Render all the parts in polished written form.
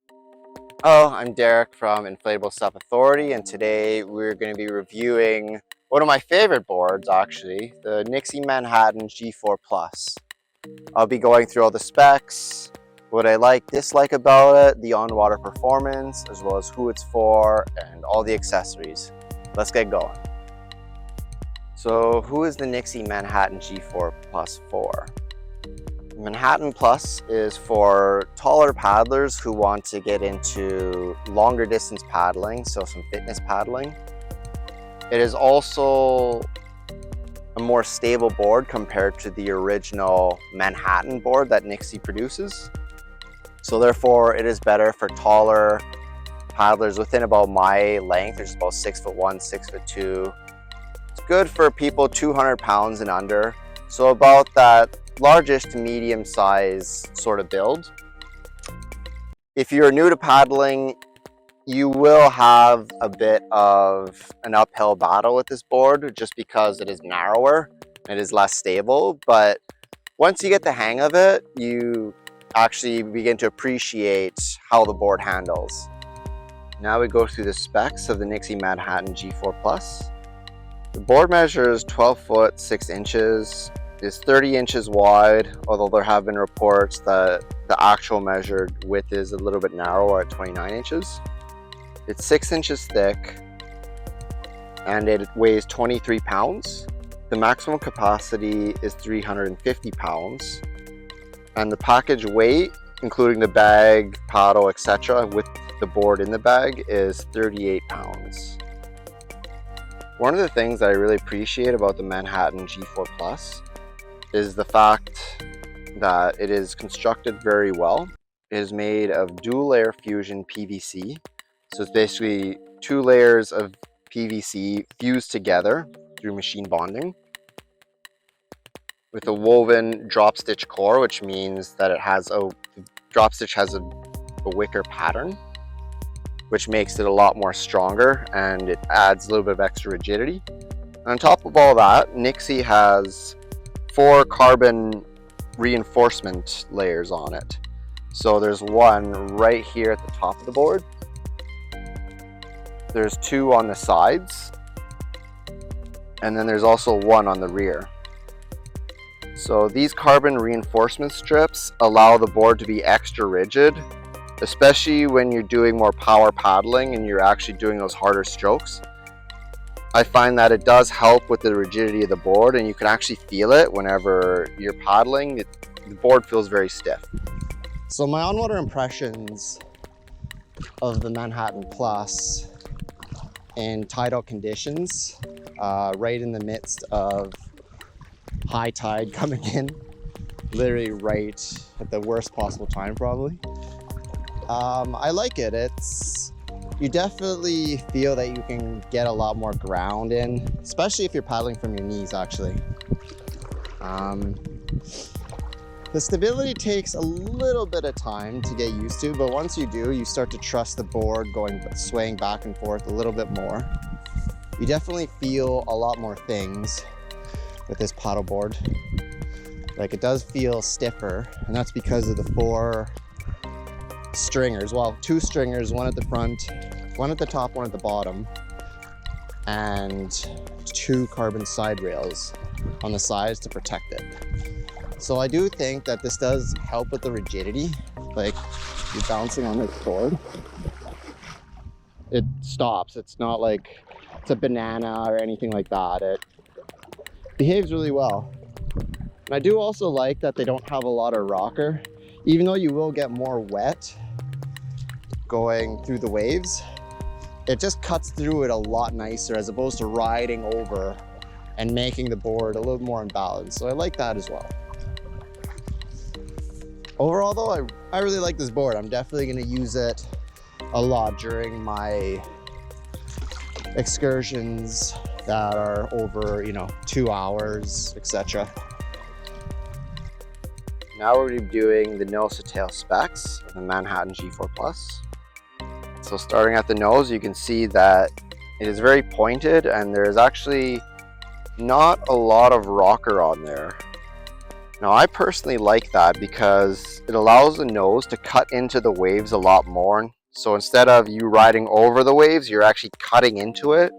Hello, I'm Derek from Inflatable Stuff Authority, and today we're going to be reviewing one of my favorite boards, actually, the Nixy Manhattan G4 Plus. I'll be going through all the specs, what I like, dislike about it, the on-water performance, as well as who it's for, and all the accessories. Let's get going. So, who is the Nixy Manhattan G4 Plus for? Manhattan Plus is for taller paddlers who want to get into longer distance paddling, so some fitness paddling. It is also a more stable board compared to the original Manhattan board that Nixy produces. So therefore it is better for taller paddlers within about my length, which is about 6'1", 6'2". It's good for people 200 pounds and under. So about that largish to medium size sort of build. If you're new to paddling, you will have a bit of an uphill battle with this board just because it is narrower, it is less stable, but once you get the hang of it, you actually begin to appreciate how the board handles. Now we go through the specs of the Nixy Manhattan G4 Plus. The board measures 12 foot 6 inches. Is 30 inches wide, although there have been reports that the actual measured width is a little bit narrower at 29 inches. It's 6 inches thick and it weighs 23 pounds. The maximum capacity is 350 pounds. And the package weight, including the bag, paddle, etc., with the board in the bag, is 38 pounds. One of the things that I really appreciate about the Manhattan G4 Plus is the fact that it is constructed very well. It is made of dual layer fusion PVC. So it's basically 2 layers of PVC fused together through machine bonding with a woven drop stitch core, which means that it has the drop stitch has a wicker pattern, which makes it a lot more stronger and it adds a little bit of extra rigidity. On top of all that, Nixy has 4 carbon reinforcement layers on it. So there's one right here at the top of the board. There's 2 on the sides. And then there's also 1 on the rear. So these carbon reinforcement strips allow the board to be extra rigid, especially when you're doing more power paddling and you're actually doing those harder strokes. I find that it does help with the rigidity of the board, and you can actually feel it whenever you're paddling. The board feels very stiff. So my on-water impressions of the Manhattan Plus in tidal conditions, right in the midst of high tide coming in, literally right at the worst possible time probably. I like it. You definitely feel that you can get a lot more ground in, especially if you're paddling from your knees, actually. The stability takes a little bit of time to get used to, but once you do, you start to trust the board swaying back and forth a little bit more. You definitely feel a lot more things with this paddle board. Like, it does feel stiffer, and that's because of the 4 stringers, well, 2 stringers, one at the front, one at the top, one at the bottom, and 2 carbon side rails on the sides to protect it. So I do think that this does help with the rigidity. Like, you're bouncing on this board, it stops. It's not like it's a banana or anything like that. It behaves really well. And I do also like that they don't have a lot of rocker, even though you will get more wet going through the waves. It just cuts through it a lot nicer as opposed to riding over and making the board a little more unbalanced. So I like that as well. Overall though, I really like this board. I'm definitely going to use it a lot during my excursions that are over, 2 hours, etc. Now we're going to be doing the nose to tail specs of the Manhattan G4 Plus. So starting at the nose, you can see that it is very pointed and there's actually not a lot of rocker on there. Now I personally like that because it allows the nose to cut into the waves a lot more. So instead of you riding over the waves, you're actually cutting into it,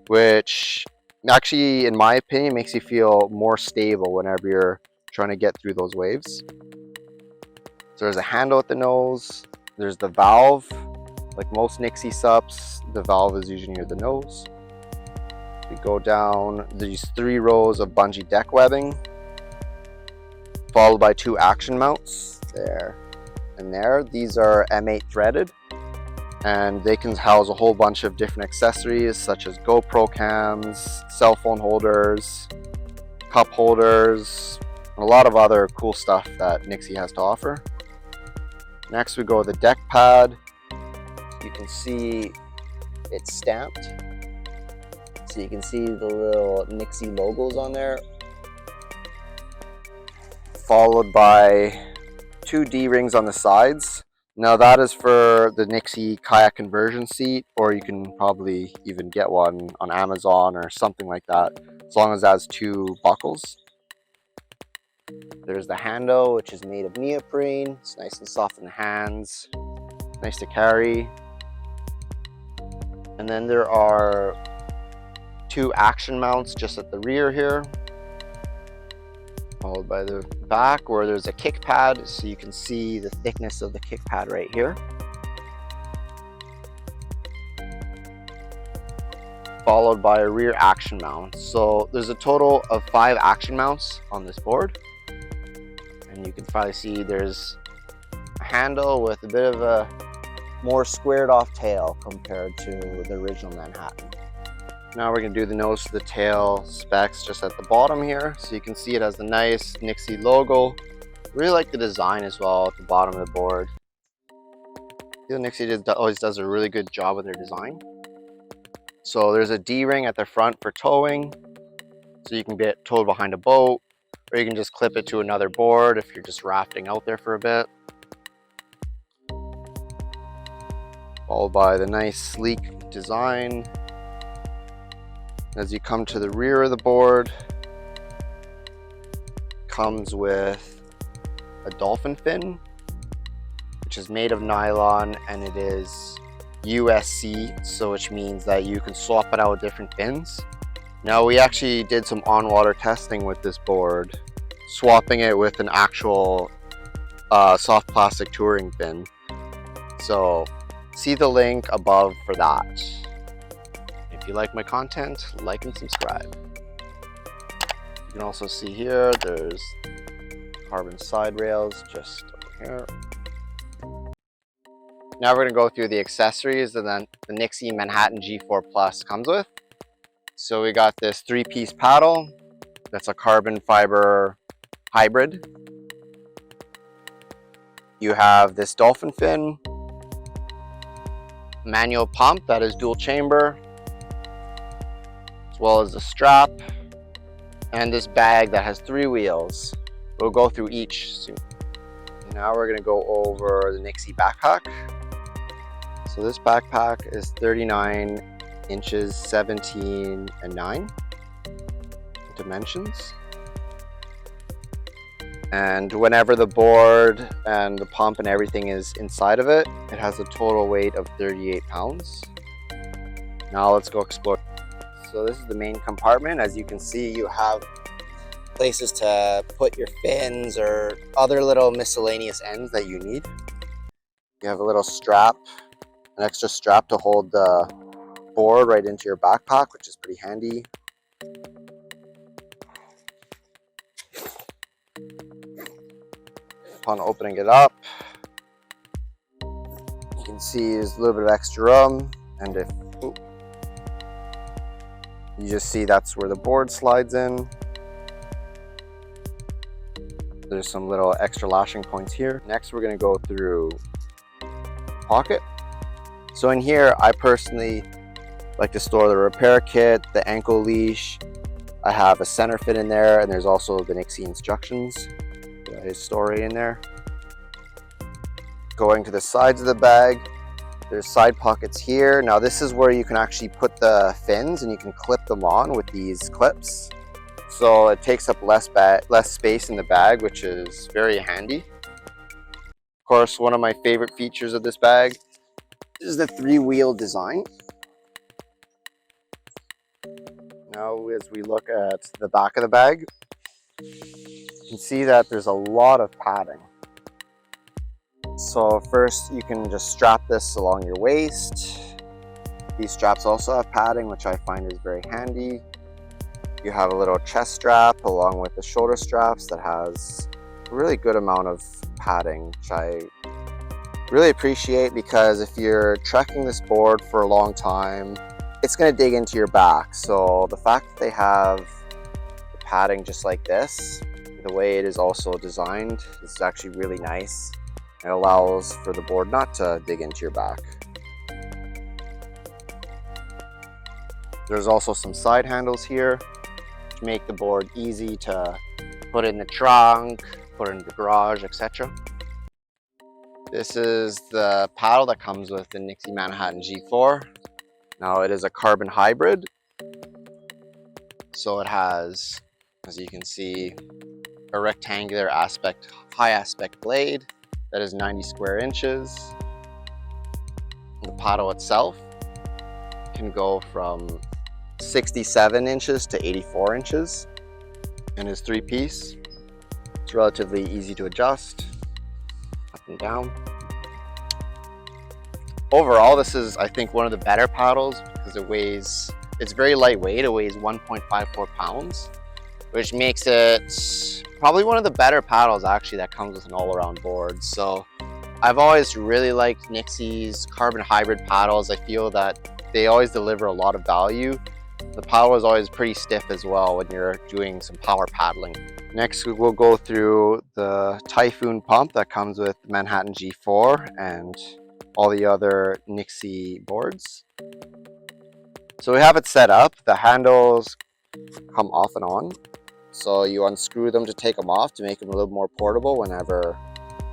which actually, in my opinion, makes you feel more stable whenever you're trying to get through those waves. So there's a handle at the nose, there's the valve. Like most Nixy SUPs, the valve is usually near the nose. We go down these 3 rows of bungee deck webbing, followed by 2 action mounts there and there. These are M8 threaded, and they can house a whole bunch of different accessories such as GoPro cams, cell phone holders, cup holders, and a lot of other cool stuff that Nixy has to offer. Next we go to the deck pad. You can see it's stamped, so you can see the little Nixy logos on there, followed by 2 D-rings on the sides. Now that is for the Nixy kayak conversion seat, or you can probably even get one on Amazon or something like that, as long as it has 2 buckles. There's the handle, which is made of neoprene. It's nice and soft in the hands, nice to carry. And then there are 2 action mounts just at the rear here, followed by the back where there's a kick pad, so you can see the thickness of the kick pad right here. Followed by a rear action mount. So there's a total of 5 action mounts on this board. And you can probably see there's a handle with a bit of a more squared off tail compared to the original Manhattan. Now we're going to do the nose to the tail specs just at the bottom here. So you can see it has the nice Nixy logo. Really like the design as well at the bottom of the board. I feel Nixy always does a really good job with their design. So there's a D-ring at the front for towing, so you can get towed behind a boat, or you can just clip it to another board if you're just rafting out there for a bit. Followed by the nice sleek design. As you come to the rear of the board, comes with a dolphin fin, which is made of nylon, and it is USC, so which means that you can swap it out with different fins. Now we actually did some on-water testing with this board, swapping it with an actual soft plastic touring fin. So see the link above for that. If you like my content, like and subscribe. You can also see here, there's carbon side rails just over here. Now we're going to go through the accessories that then the Nixy Manhattan G4 Plus comes with. So we got this 3-piece paddle. That's a carbon fiber hybrid. You have this dolphin fin, manual pump that is dual chamber, as well as the strap, and this bag that has 3 wheels. We'll go through each soon. Now we're going to go over the Nixy backpack. So this backpack is 39 inches, 17 and 9 dimensions. And whenever the board and the pump and everything is inside of it, it has a total weight of 38 pounds. Now let's go explore. So this is the main compartment. As you can see, you have places to put your fins or other little miscellaneous ends that you need. You have a little strap, an extra strap to hold the board right into your backpack, which is pretty handy. Upon opening it up, you can see there's a little bit of extra room, and if you just see that's where the board slides in. There's some little extra lashing points here. Next, we're going to go through pocket. So in here, I personally like to store the repair kit, the ankle leash. I have a center fit in there, and there's also the Nixy instructions. His story in there. Going to the sides of the bag, there's side pockets here. Now this is where you can actually put the fins, and you can clip them on with these clips. so it takes up less space in the bag, which is very handy. Of course, one of my favorite features of this bag is the 3-wheel design. Now, as we look at the back of the bag, you can see that there's a lot of padding. So first, you can just strap this along your waist. These straps also have padding, which I find is very handy. You have a little chest strap along with the shoulder straps that has a really good amount of padding, which I really appreciate, because if you're trekking this board for a long time, it's going to dig into your back. So the fact that they have the padding just like this, the way it is also designed, is actually really nice. It allows for the board not to dig into your back. There's also some side handles here to make the board easy to put in the trunk, put in the garage, etc. This is the paddle that comes with the Nixy Manhattan G4. Now, it is a carbon hybrid, so it has, as you can see, a rectangular high aspect blade that is 90 square inches. The paddle itself can go from 67 inches to 84 inches and is 3-piece. It's relatively easy to adjust up and down. Overall, this is, I think, one of the better paddles because it's very lightweight. It weighs 1.54 pounds, which makes it probably one of the better paddles actually that comes with an all-around board. So I've always really liked Nixy's carbon hybrid paddles. I feel that they always deliver a lot of value. The paddle is always pretty stiff as well when you're doing some power paddling. Next, we'll go through the Typhoon pump that comes with the Manhattan G4 and all the other Nixy boards. So we have it set up. The handles come off and on. So you unscrew them to take them off to make them a little more portable whenever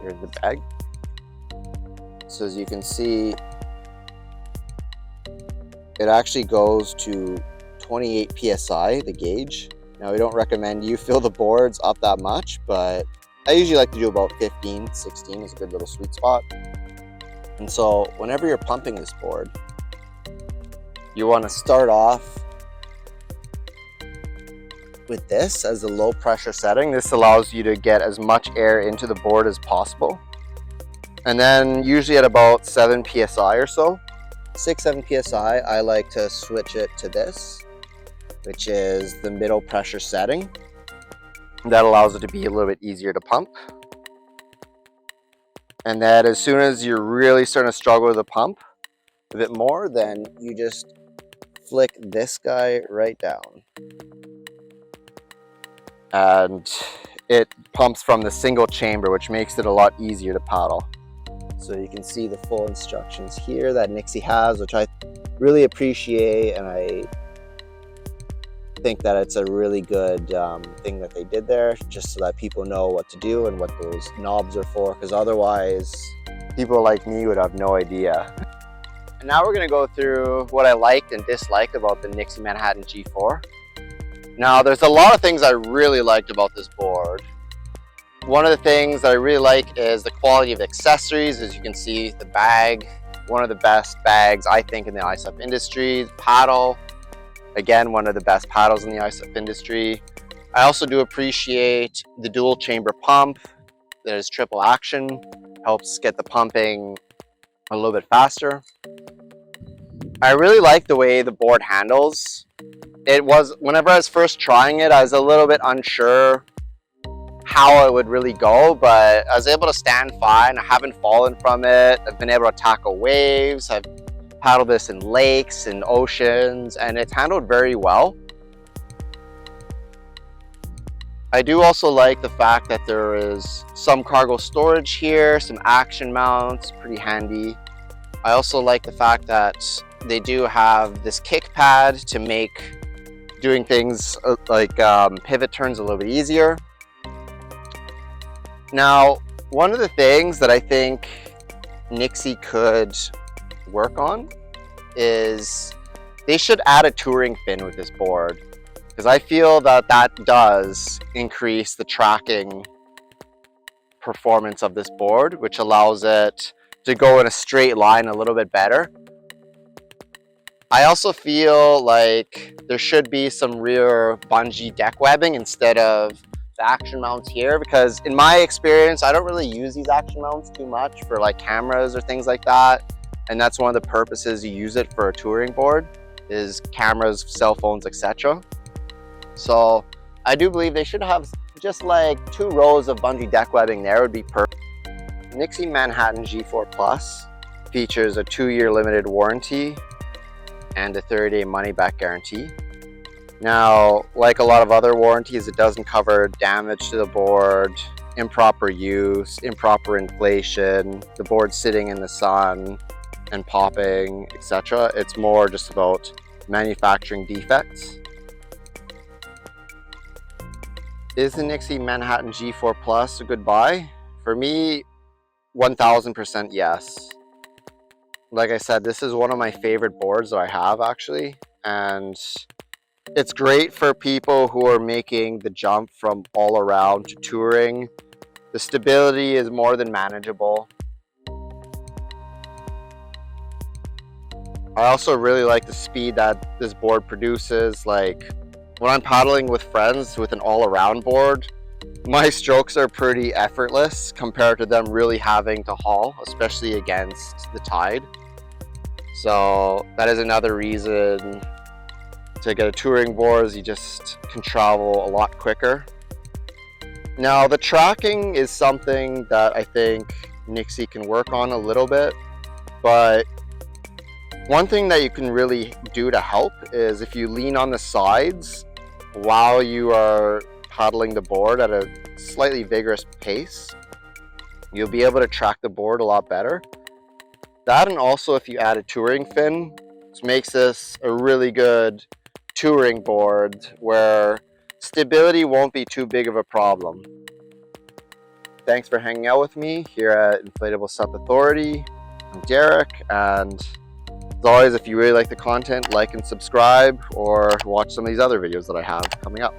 you're in the bag. So as you can see, it actually goes to 28 PSI, the gauge. Now, we don't recommend you fill the boards up that much, but I usually like to do about 15, 16 is a good little sweet spot. And so whenever you're pumping this board, you want to start off with this as a low pressure setting. This allows you to get as much air into the board as possible. And then usually at about 7 PSI or so, 6, 7 PSI, I like to switch it to this, which is the middle pressure setting. That allows it to be a little bit easier to pump. And then as soon as you're really starting to struggle with the pump a bit more, then you just flick this guy right down. And it pumps from the single chamber, which makes it a lot easier to paddle. So you can see the full instructions here that Nixy has, which I really appreciate, and I think that it's a really good thing that they did there, just so that people know what to do and what those knobs are for, because otherwise people like me would have no idea. And now we're going to go through what I liked and disliked about the Nixy Manhattan G4. Now, there's a lot of things I really liked about this board. One of the things that I really like is the quality of the accessories. As you can see, the bag, one of the best bags I think in the ISUP industry. The paddle, again, one of the best paddles in the ISUP industry. I also do appreciate the dual chamber pump. There's triple action, helps get the pumping a little bit faster. I really like the way the board handles. Whenever I was first trying it, I was a little bit unsure how it would really go, but I was able to stand fine. I haven't fallen from it. I've been able to tackle waves. I've paddled this in lakes and oceans, and it's handled very well. I do also like the fact that there is some cargo storage here, some action mounts, pretty handy. I also like the fact that they do have this kick pad to make doing things like pivot turns a little bit easier. Now, one of the things that I think Nixy could work on is they should add a touring fin with this board. because I feel that that does increase the tracking performance of this board, which allows it to go in a straight line a little bit better. I also feel like there should be some rear bungee deck webbing instead of the action mounts here, because in my experience, I don't really use these action mounts too much for like cameras or things like that. And that's one of the purposes you use it for a touring board, is cameras, cell phones, etc. So I do believe they should have just like 2 rows of bungee deck webbing there would be perfect. Nixy Manhattan G4 Plus features a 2-year limited warranty and a 30-day money-back guarantee. Now, like a lot of other warranties, it doesn't cover damage to the board, improper use, improper inflation, the board sitting in the sun and popping, etc. It's more just about manufacturing defects. Is the Nixy Manhattan G4 Plus a good buy? For me, 1000% yes. Like I said, this is one of my favorite boards that I have actually, and it's great for people who are making the jump from all around to touring. The stability is more than manageable. I also really like the speed that this board produces. Like when I'm paddling with friends with an all-around board, my strokes are pretty effortless compared to them really having to haul, especially against the tide. So that is another reason to get a touring board, is you just can travel a lot quicker. Now the tracking is something that I think Nixy can work on a little bit, but one thing that you can really do to help is if you lean on the sides while you are paddling the board at a slightly vigorous pace, you'll be able to track the board a lot better. That, and also if you add a touring fin, this makes this a really good touring board where stability won't be too big of a problem. Thanks for hanging out with me here at Inflatable SUP Authority. I'm Derek, and as always, if you really like the content, like and subscribe, or watch some of these other videos that I have coming up.